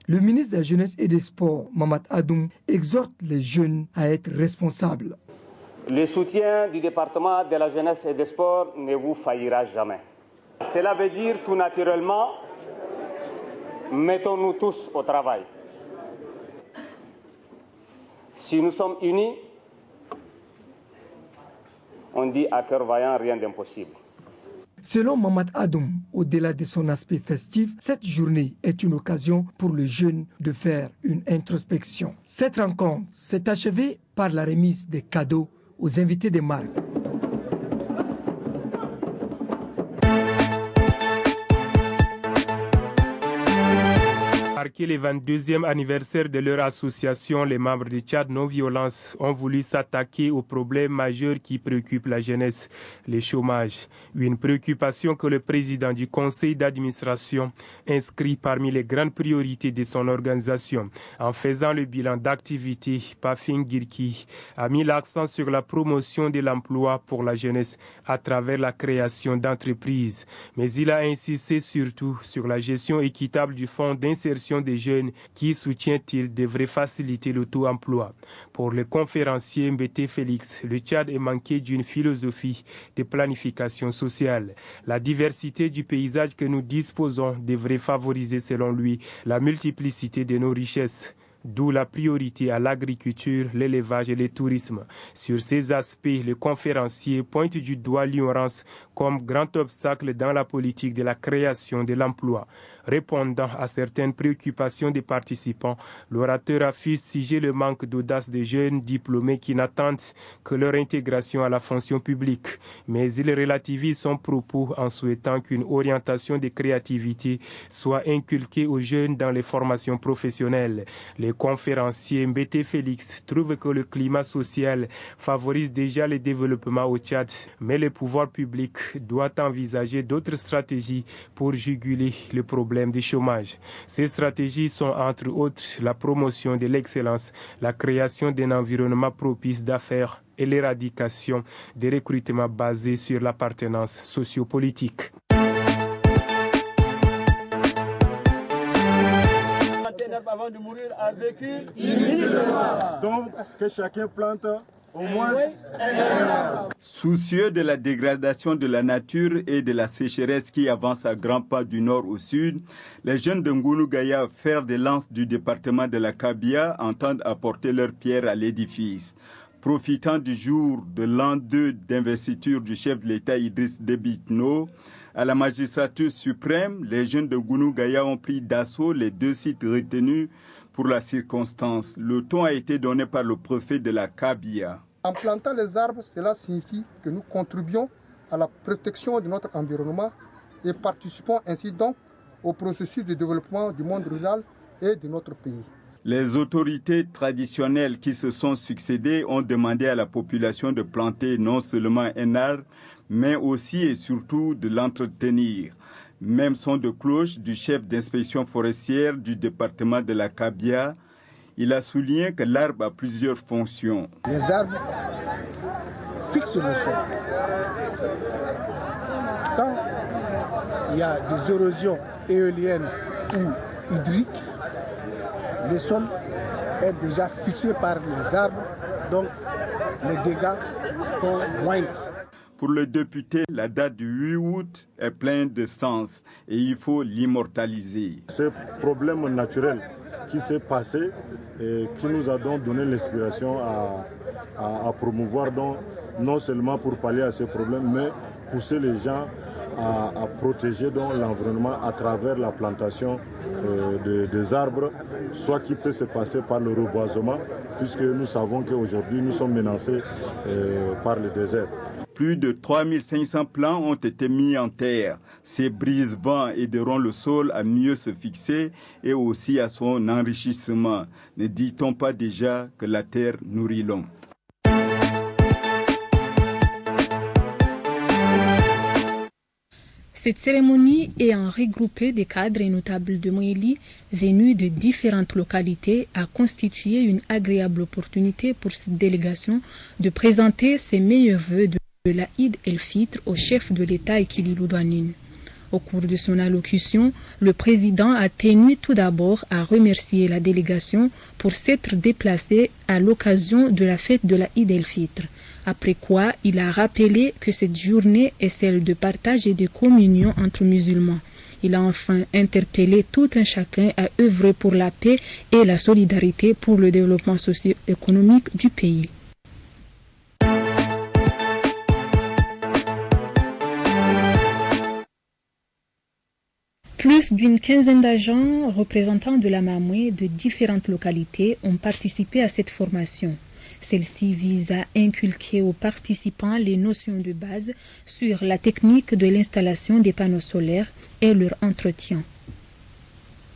Le ministre de la Jeunesse et des Sports, Mamat Adoum, exhorte les jeunes à être responsables. Le soutien du département de la Jeunesse et des Sports ne vous faillira jamais. Cela veut dire tout naturellement, mettons-nous tous au travail. Si nous sommes unis, on dit à cœur vaillant, rien d'impossible. Selon Mamad Adoum, au-delà de son aspect festif, cette journée est une occasion pour les jeunes de faire une introspection. Cette rencontre s'est achevée par la remise des cadeaux aux invités des marques. Marqué le 22e anniversaire de leur association, les membres de Tchad Non-Violence ont voulu s'attaquer aux problèmes majeurs qui préoccupent la jeunesse, le chômage. Une préoccupation que le président du conseil d'administration inscrit parmi les grandes priorités de son organisation. En faisant le bilan d'activité, Pafin Girki a mis l'accent sur la promotion de l'emploi pour la jeunesse à travers la création d'entreprises. Mais il a insisté surtout sur la gestion équitable du fonds d'insertion des jeunes qui, soutient-il, devrait faciliter l'auto-emploi. Pour le conférencier Mbete Félix, le Tchad est manqué d'une philosophie de planification sociale. La diversité du paysage que nous disposons devrait favoriser, selon lui, la multiplicité de nos richesses. d'où la priorité à l'agriculture, l'élevage et le tourisme. Sur ces aspects, le conférencier pointe du doigt l'ignorance comme grand obstacle dans la politique de la création de l'emploi. Répondant à certaines préoccupations des participants, l'orateur a fustigé le manque d'audace des jeunes diplômés qui n'attendent que leur intégration à la fonction publique. Mais il relativise son propos en souhaitant qu'une orientation de créativité soit inculquée aux jeunes dans les formations professionnelles. Le conférencier Mbete Félix trouve que le climat social favorise déjà le développement au Tchad, mais le pouvoir public doit envisager d'autres stratégies pour juguler le problème du chômage. Ces stratégies sont entre autres la promotion de l'excellence, la création d'un environnement propice d'affaires et l'éradication des recrutements basés sur l'appartenance sociopolitique. Avant de mourir a vécu donc que chacun plante au moins un arbre. Soucieux de la dégradation de la nature et de la sécheresse qui avance à grands pas du nord au sud, les jeunes de Ngounou-Gaya, fer de lance du département de la Kabia, entendent apporter leur pierre à l'édifice. Profitant du jour de l'an 2 d'investiture du chef de l'État Idriss Déby Itno, à la magistrature suprême, les jeunes de Ngounou-Gaya ont pris d'assaut les 2 sites retenus pour la circonstance. Le ton a été donné par le préfet de la Kabia. En plantant les arbres, cela signifie que nous contribuons à la protection de notre environnement et participons ainsi donc au processus de développement du monde rural et de notre pays. Les autorités traditionnelles qui se sont succédées ont demandé à la population de planter non seulement un arbre, mais aussi et surtout de l'entretenir. Même son de cloche du chef d'inspection forestière du département de la Kabia, il a souligné que l'arbre a plusieurs fonctions. Les arbres fixent le sol. Quand il y a des érosions éoliennes ou hydriques, le sol est déjà fixé par les arbres, donc les dégâts sont moindres. Pour le député, la date du 8 août est pleine de sens et il faut l'immortaliser. Ce problème naturel qui s'est passé et qui nous a donc donné l'inspiration à promouvoir, donc, non seulement pour pallier à ce problème, mais pousser les gens à protéger l'environnement à travers la plantation des arbres, soit qui peut se passer par le reboisement, puisque nous savons qu'aujourd'hui nous sommes menacés par le désert. Plus de 3500 plants ont été mis en terre. Ces brise-vents aideront le sol à mieux se fixer et aussi à son enrichissement. Ne dit-on pas déjà que la terre nourrit l'homme? Cette cérémonie ayant regroupé des cadres et notables de Moéli venus de différentes localités a constitué une agréable opportunité pour cette délégation de présenter ses meilleurs vœux de la Eid el-Fitr au chef de l'État Ekililou Douanine. Au cours de son allocution, le président a tenu tout d'abord à remercier la délégation pour s'être déplacée à l'occasion de la fête de la Eid el-Fitr. Après quoi, il a rappelé que cette journée est celle de partage et de communion entre musulmans. Il a enfin interpellé tout un chacun à œuvrer pour la paix et la solidarité pour le développement socio-économique du pays. Plus d'une quinzaine d'agents représentants de la Mamoué de différentes localités ont participé à cette formation. Celle-ci vise à inculquer aux participants les notions de base sur la technique de l'installation des panneaux solaires et leur entretien.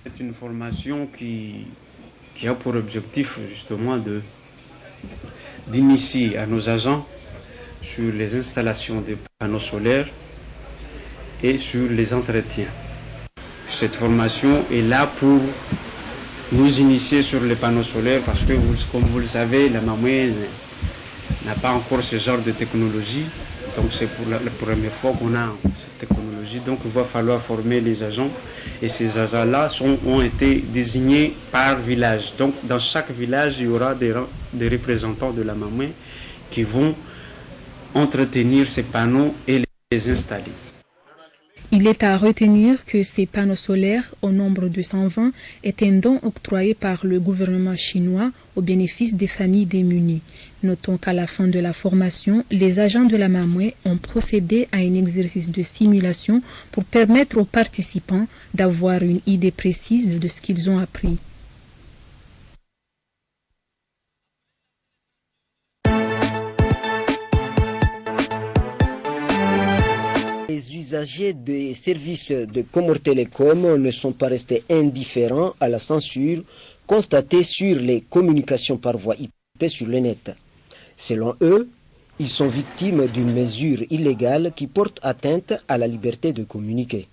C'est une formation qui a pour objectif justement d'initier à nos agents sur les installations des panneaux solaires et sur les entretiens. Cette formation est là pour nous initier sur les panneaux solaires parce que, comme vous le savez, la Mamoué n'a pas encore ce genre de technologie. Donc c'est pour la première fois qu'on a cette technologie. Donc il va falloir former les agents. Et ces agents-là ont été désignés par village. Donc dans chaque village, il y aura des représentants de la Mamoué qui vont entretenir ces panneaux et les installer. Il est à retenir que ces panneaux solaires, au nombre de 120, est un don octroyé par le gouvernement chinois au bénéfice des familles démunies. Notons qu'à la fin de la formation, les agents de la Mamoué ont procédé à un exercice de simulation pour permettre aux participants d'avoir une idée précise de ce qu'ils ont appris. Les usagers des services de Comore Telecom ne sont pas restés indifférents à la censure constatée sur les communications par voie IP sur le net. Selon eux, ils sont victimes d'une mesure illégale qui porte atteinte à la liberté de communiquer.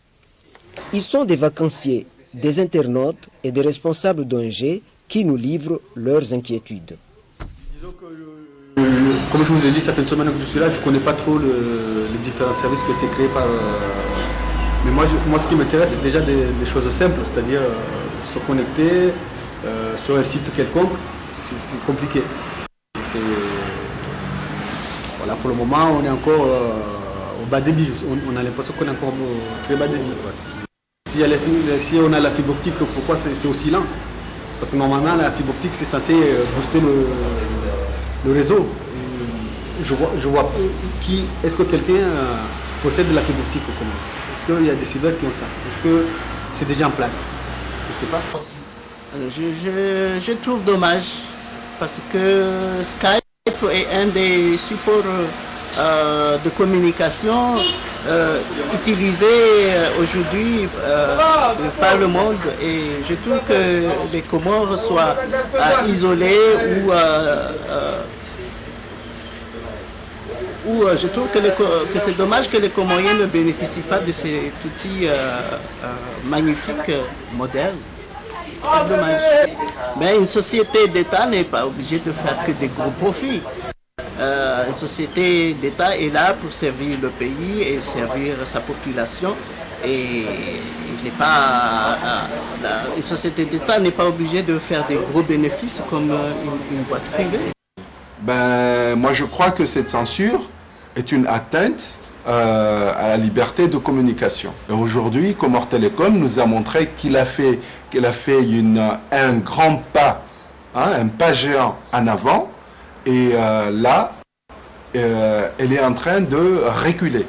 Ils sont des vacanciers, des internautes et des responsables d'ONG qui nous livrent leurs inquiétudes. Comme je vous ai dit, ça fait une semaine que je suis là, je ne connais pas trop les différents services qui ont été créés par... Mais moi, ce qui m'intéresse, c'est déjà des choses simples, c'est-à-dire se connecter sur un site quelconque, c'est compliqué. Voilà, pour le moment, on est encore au bas débit, on a l'impression qu'on est encore au très bas débit. Si on a la fibre optique, pourquoi c'est aussi lent? Parce que normalement, la fibre optique, c'est censé booster le réseau. Je vois qui. Est-ce que quelqu'un possède de la fibre optique au Comore? Est-ce qu'il y a des cyber qui ont ça? Est-ce que c'est déjà en place? Je ne sais pas. Je trouve dommage parce que Skype est un des supports de communication utilisés aujourd'hui par le monde, et je trouve que les Comores soient isolés ou je trouve que c'est dommage que les Comoriens ne bénéficient pas de cet outil magnifique, moderne. C'est dommage. Mais une société d'État n'est pas obligée de faire que des gros profits. Une société d'État est là pour servir le pays et servir sa population. Et une société d'État n'est pas obligée de faire des gros bénéfices comme une boîte privée. Moi je crois que cette censure est une atteinte à la liberté de communication. Et aujourd'hui, Comore Telecom nous a montré qu'il a fait un grand pas, un pas géant en avant, et là, elle est en train de reculer.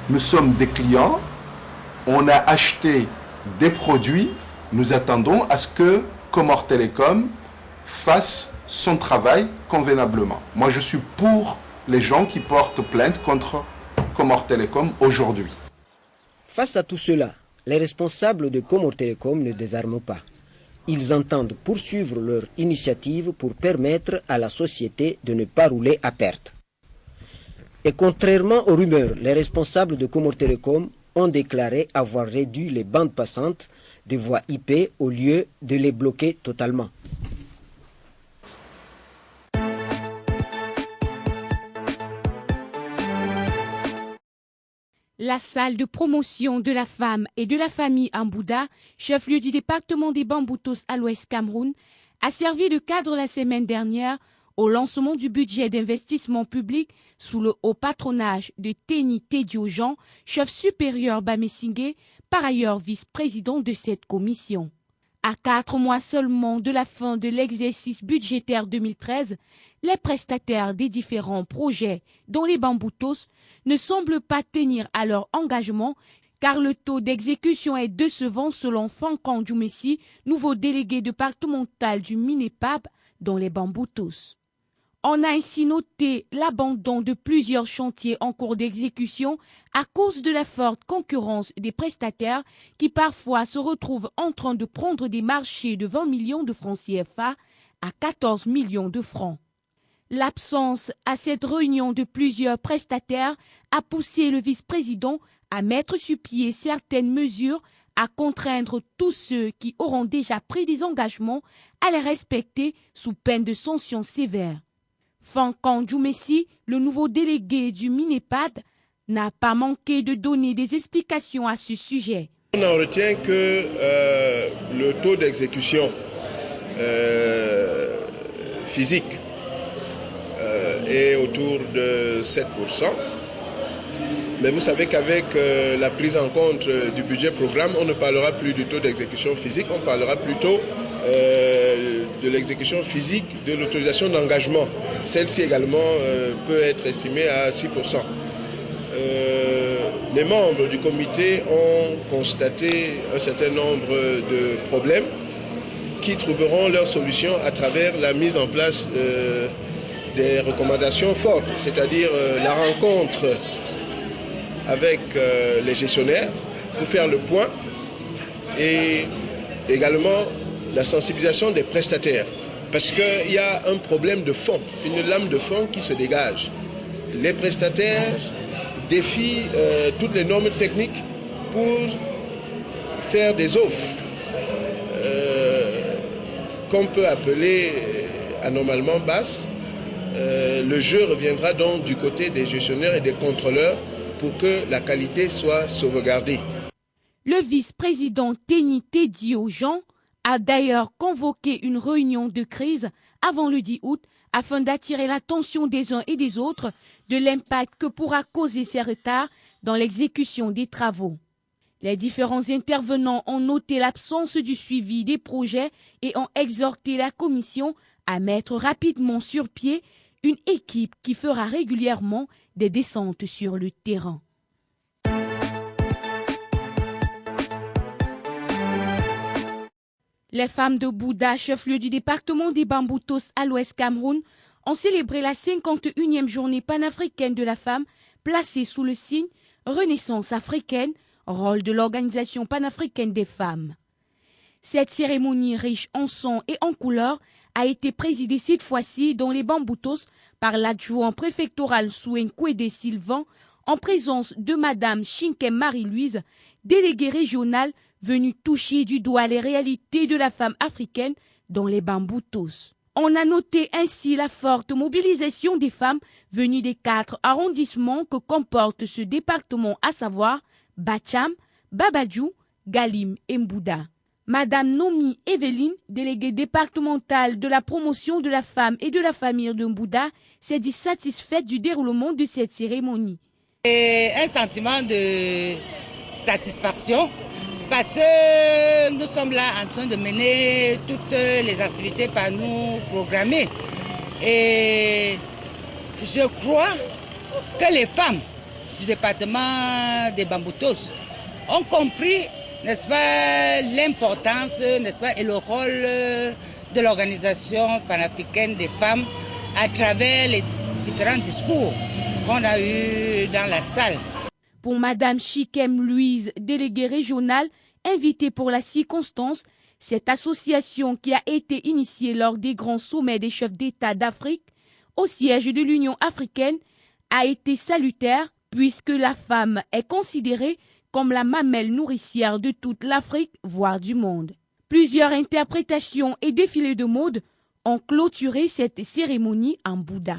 Nous sommes des clients, on a acheté des produits, nous attendons à ce que Comore Telecom fasse son travail convenablement. Moi, je suis pour les gens qui portent plainte contre Comore Telecom aujourd'hui. Face à tout cela, les responsables de Comore Telecom ne désarment pas. Ils entendent poursuivre leur initiative pour permettre à la société de ne pas rouler à perte. Et contrairement aux rumeurs, les responsables de Comore Telecom ont déclaré avoir réduit les bandes passantes des voies IP au lieu de les bloquer totalement. La salle de promotion de la femme et de la famille Ambouda, chef-lieu du département des Bamboutos à l'Ouest Cameroun, a servi de cadre la semaine dernière au lancement du budget d'investissement public sous le haut patronage de Teni Tedio-Jean, chef supérieur Bamesingé, par ailleurs vice-président de cette commission. À 4 mois seulement de la fin de l'exercice budgétaire 2013, les prestataires des différents projets dont les Bamboutos ne semblent pas tenir à leur engagement, car le taux d'exécution est décevant selon Fankan Djoumessi, nouveau délégué départemental du Minepab dans les Bamboutos. On a ainsi noté l'abandon de plusieurs chantiers en cours d'exécution à cause de la forte concurrence des prestataires qui parfois se retrouvent en train de prendre des marchés de 20 millions de francs CFA à 14 millions de francs. L'absence à cette réunion de plusieurs prestataires a poussé le vice-président à mettre sur pied certaines mesures à contraindre tous ceux qui auront déjà pris des engagements à les respecter sous peine de sanctions sévères. Fankan Djoumessi, le nouveau délégué du Minepad, n'a pas manqué de donner des explications à ce sujet. On en retient que le taux d'exécution physique est autour de 7%. Mais vous savez qu'avec la prise en compte du budget programme, on ne parlera plus du taux d'exécution physique, on parlera plutôt de l'exécution physique de l'autorisation d'engagement. Celle-ci également peut être estimée à 6%. Les membres du comité ont constaté un certain nombre de problèmes qui trouveront leur solution à travers la mise en place des recommandations fortes, c'est-à-dire la rencontre avec les gestionnaires pour faire le point et également la sensibilisation des prestataires parce qu'il y a un problème de fond, une lame de fond qui se dégage. Les prestataires défient toutes les normes techniques pour faire des offres qu'on peut appeler anormalement basses. Le jeu reviendra donc du côté des gestionnaires et des contrôleurs pour que la qualité soit sauvegardée. Le vice-président Teni Tedio Jean a d'ailleurs convoqué une réunion de crise avant le 10 août afin d'attirer l'attention des uns et des autres de l'impact que pourra causer ces retards dans l'exécution des travaux. Les différents intervenants ont noté l'absence du suivi des projets et ont exhorté la Commission à mettre rapidement sur pied une équipe qui fera régulièrement des descentes sur le terrain. Les femmes de Bouda, chef-lieu du département des Bamboutos à l'Ouest Cameroun, ont célébré la 51e journée panafricaine de la femme, placée sous le signe Renaissance africaine, rôle de l'Organisation panafricaine des femmes. Cette cérémonie riche en sons et en couleurs a été présidée cette fois-ci dans les Bamboutos par l'adjoint préfectoral Souenkwede Sylvain, en présence de Madame Chinkem Marie-Louise, déléguée régionale venue toucher du doigt les réalités de la femme africaine dans les Bamboutos. On a noté ainsi la forte mobilisation des femmes venues des 4 arrondissements que comporte ce département, à savoir Bacham, Babadjou, Galim et Mbouda. Madame Nomi Evelyne, déléguée départementale de la promotion de la femme et de la famille de Mbouda, s'est dit satisfaite du déroulement de cette cérémonie. Et un sentiment de satisfaction parce que nous sommes là en train de mener toutes les activités par nous programmées. Et je crois que les femmes du département des Bamboutos ont compris, n'est-ce pas, l'importance, n'est-ce pas, et le rôle de l'Organisation panafricaine des femmes à travers les différents discours qu'on a eus dans la salle. Pour Madame Chikem Louise, déléguée régionale, invitée pour la circonstance, cette association qui a été initiée lors des grands sommets des chefs d'État d'Afrique au siège de l'Union africaine a été salutaire puisque la femme est considérée comme la mamelle nourricière de toute l'Afrique, voire du monde. Plusieurs interprétations et défilés de mode ont clôturé cette cérémonie en Bouddha.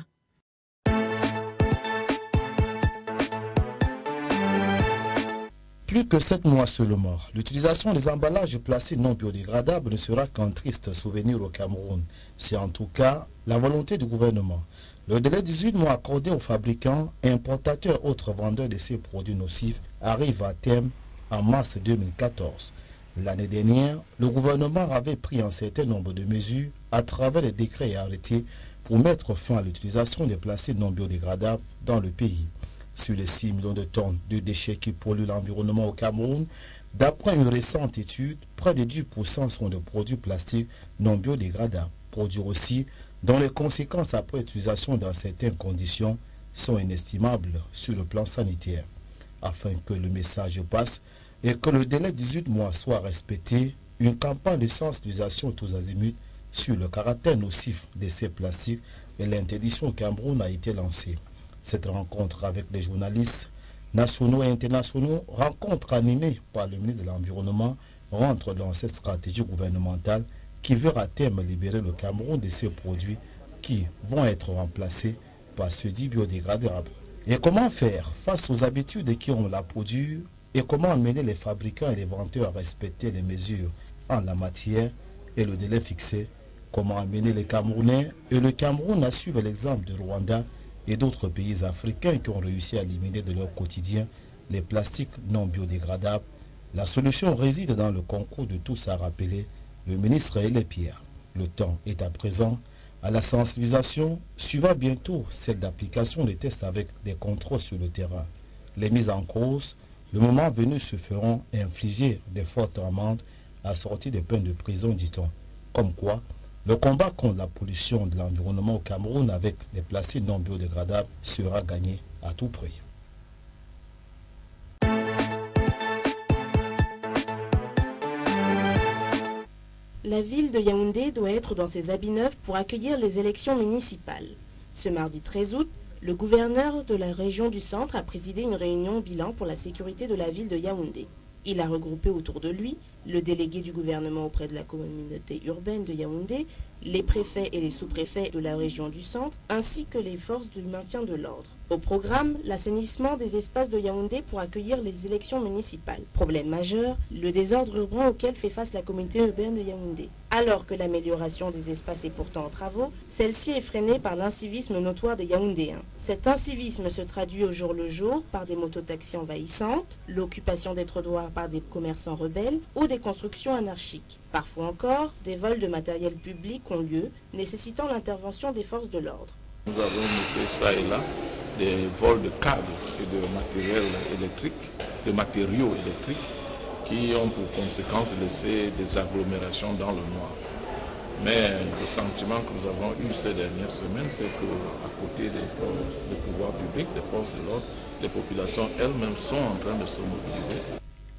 Plus que 7 mois seulement, l'utilisation des emballages de plastique non biodégradables ne sera qu'un triste souvenir au Cameroun. C'est en tout cas la volonté du gouvernement. Le délai de 18 mois accordé aux fabricants, importateurs et autres vendeurs de ces produits nocifs arrive à terme en mars 2014. L'année dernière, le gouvernement avait pris un certain nombre de mesures à travers les décrets et arrêtés pour mettre fin à l'utilisation des plastiques non biodégradables dans le pays. Sur les 6 millions de tonnes de déchets qui polluent l'environnement au Cameroun, d'après une récente étude, près de 10% sont de produits plastiques non biodégradables. Produits aussi dont les conséquences après utilisation dans certaines conditions sont inestimables sur le plan sanitaire. Afin que le message passe et que le délai de 18 mois soit respecté, une campagne de sensibilisation tous azimuts sur le caractère nocif de ces plastiques et l'interdiction au Cameroun a été lancée. Cette rencontre avec les journalistes nationaux et internationaux, rencontre animée par le ministre de l'Environnement, rentre dans cette stratégie gouvernementale qui veut à terme libérer le Cameroun de ces produits qui vont être remplacés par ceux dits biodégradables. Et comment faire face aux habitudes qui ont la produire et comment amener les fabricants et les vendeurs à respecter les mesures en la matière et le délai fixé. Comment amener les Camerounais et le Cameroun à suivre l'exemple du Rwanda et d'autres pays africains qui ont réussi à éliminer de leur quotidien les plastiques non biodégradables. La solution réside dans le concours de tous, a rappelé le ministre Elie Pierre. Le temps est à présent à la sensibilisation, suivant bientôt celle d'application des tests avec des contrôles sur le terrain. Les mises en cause, le moment venu, se feront infliger des fortes amendes assorties de peines de prison, dit-on. Comme quoi, le combat contre la pollution de l'environnement au Cameroun avec les plastiques non biodégradables sera gagné à tout prix. La ville de Yaoundé doit être dans ses habits neufs pour accueillir les élections municipales. Ce mardi 13 août, le gouverneur de la région du Centre a présidé une réunion bilan pour la sécurité de la ville de Yaoundé. Il a regroupé autour de lui le délégué du gouvernement auprès de la communauté urbaine de Yaoundé, les préfets et les sous-préfets de la région du Centre, ainsi que les forces du maintien de l'ordre. Au programme, l'assainissement des espaces de Yaoundé pour accueillir les élections municipales. Problème majeur, le désordre urbain auquel fait face la communauté urbaine de Yaoundé. Alors que l'amélioration des espaces est pourtant en travaux, celle-ci est freinée par l'incivisme notoire des Yaoundéens. Cet incivisme se traduit au jour le jour par des mototaxis envahissantes, l'occupation des trottoirs par des commerçants rebelles ou des constructions anarchiques. Parfois encore, des vols de matériel public ont lieu, nécessitant l'intervention des forces de l'ordre. Nous avons noté ça et là des vols de câbles et de matériel électrique, de matériaux électriques qui ont pour conséquence de laisser des agglomérations dans le noir. Mais le sentiment que nous avons eu ces dernières semaines, c'est qu'à côté des forces de pouvoir public, des forces de l'ordre, les populations elles-mêmes sont en train de se mobiliser.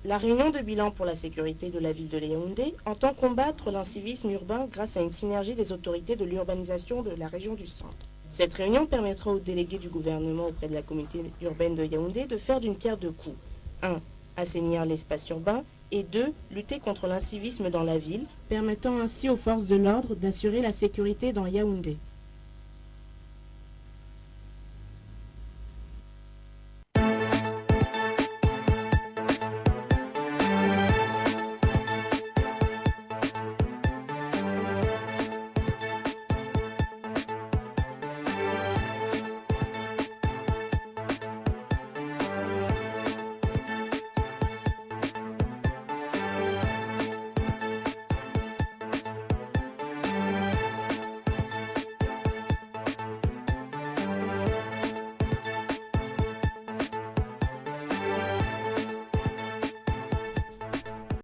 La réunion de bilan pour la sécurité de la ville de Yaoundé entend combattre l'incivisme urbain grâce à une synergie des autorités de l'urbanisation de la région du Centre. Cette réunion permettra aux délégués du gouvernement auprès de la communauté urbaine de Yaoundé de faire d'une pierre deux coups. 1. Assainir l'espace urbain et 2. Lutter contre l'incivisme dans la ville, permettant ainsi aux forces de l'ordre d'assurer la sécurité dans Yaoundé.